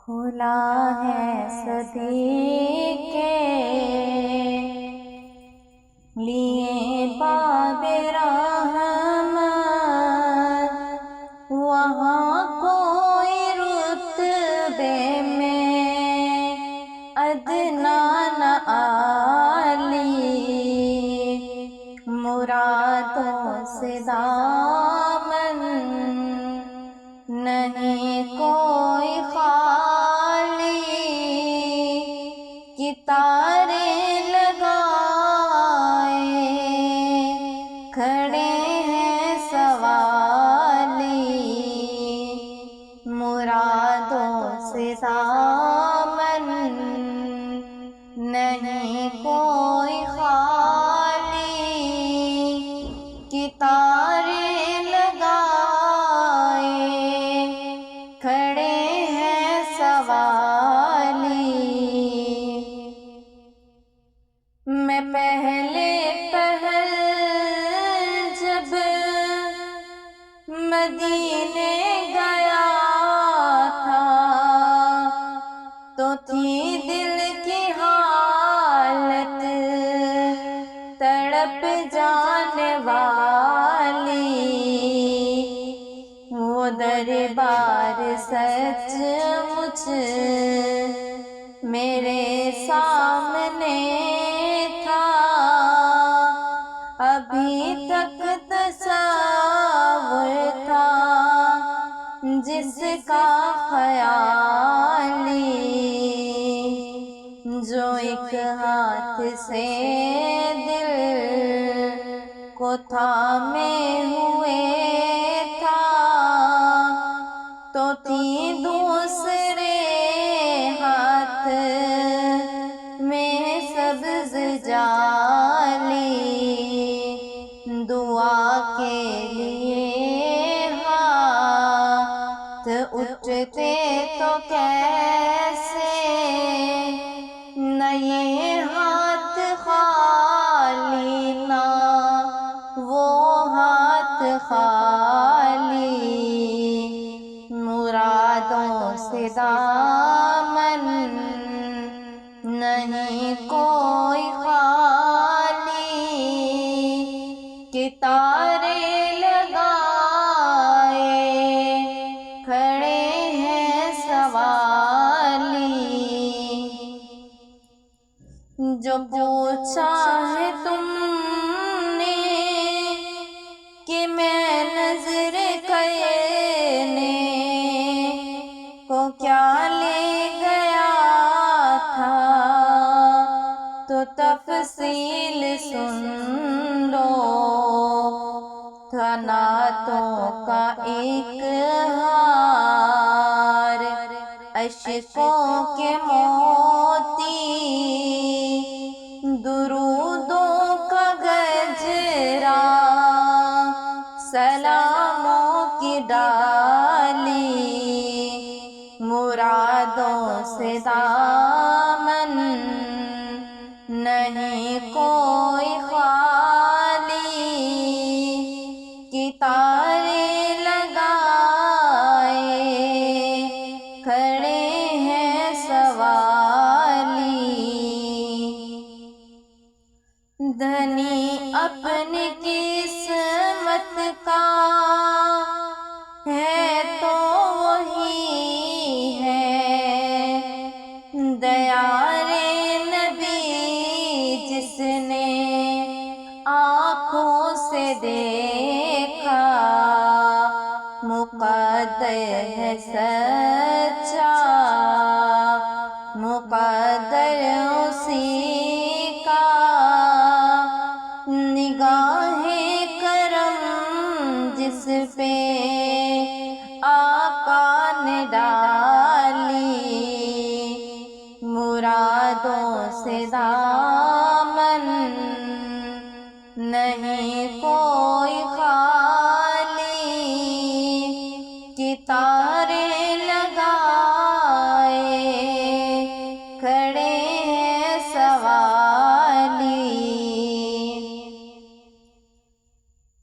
کھلا ہے صدیق کے لیے باب رحمت، وہاں کوئی رتبے میں ادنا نہ عالی، مرادوں سے دامن نہیں کوئی خالی، کتارے لگائے کھڑے ہیں سوالی، مرادوں سے دامن نہیں کوئی خالی، کتارے لگائے کھڑے ہیں سوالی۔ میں پہلے پہل جب مدینے گیا تھا تو تھی دل کی حالت تڑپ جانے والی، وہ دربار سچ مچ میرے سامنے تھا، ابھی تک تصور تھا جس کا خیالی، جو ایک ہاتھ سے دل کو تھامے ہوئے تھا، تو تھی دوسرے ہاتھ میں سبز جالی، دعا کے لیے ہاتھ اٹھتے تو کیسے، نہ یہ ہاتھ خالی نہ وہ ہاتھ خالی، مرادوں سے دامن نہیں کوئی خالی، کتارے لگائے کھڑے ہیں سوالی، جو پوچھا ہے تم نے کہ میں نظر کرنے کو کیا لے گیا تھا، تو تفصیل سن لو، تھا نعتوں کا ایک ہار، اشکوں کے موتی، درودوں کا گجرا، سلاموں کی ڈالی، مرادوں سے دامن نہیں کوئی خالی، کتارے لگائے کھڑے ہیں سوالی، دھنی اپنی قسمت کا ہے تو وہی ہے، دیار نبی جس نے آنکھوں سے دیکھا، مقدر ہے سچا مقدر اسی کا، نگاہ کرم جس پہ آقا نے ڈالی، مرادوں سے دامن نہیں کوئی خالی، کتارے لگائے کھڑے ہیں سوالی،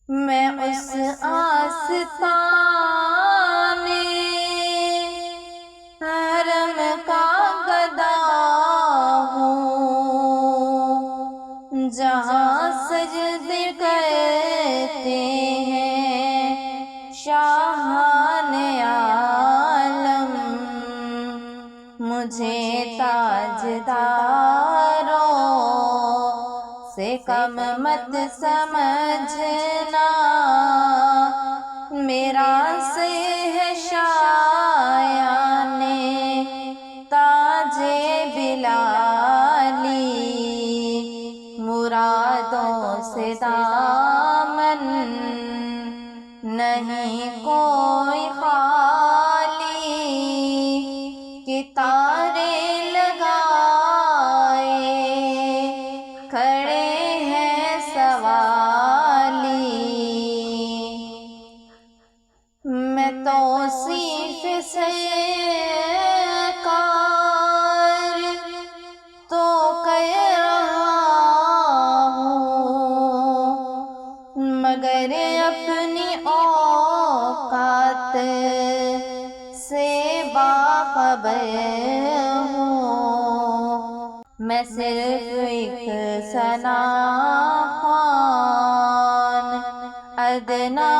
میں اس آستانے کرم کا گدا ہوں، جہاں سجدے کرتے ہیں شاہان عالم، مجھے تاجداروں سے کم مت سمجھنا، میرا سے ہے شایان تاج بلالی، مرادوں سے دامن نہیں کوئی خالی، کہ تارے لگائے کھڑے ہیں سوالی، میں توصیف سرکار تو کر رہا ہوں، مگر اپنی اوقات سے باخبر ہوں، میں صرف ایک ثنا خوان ادنا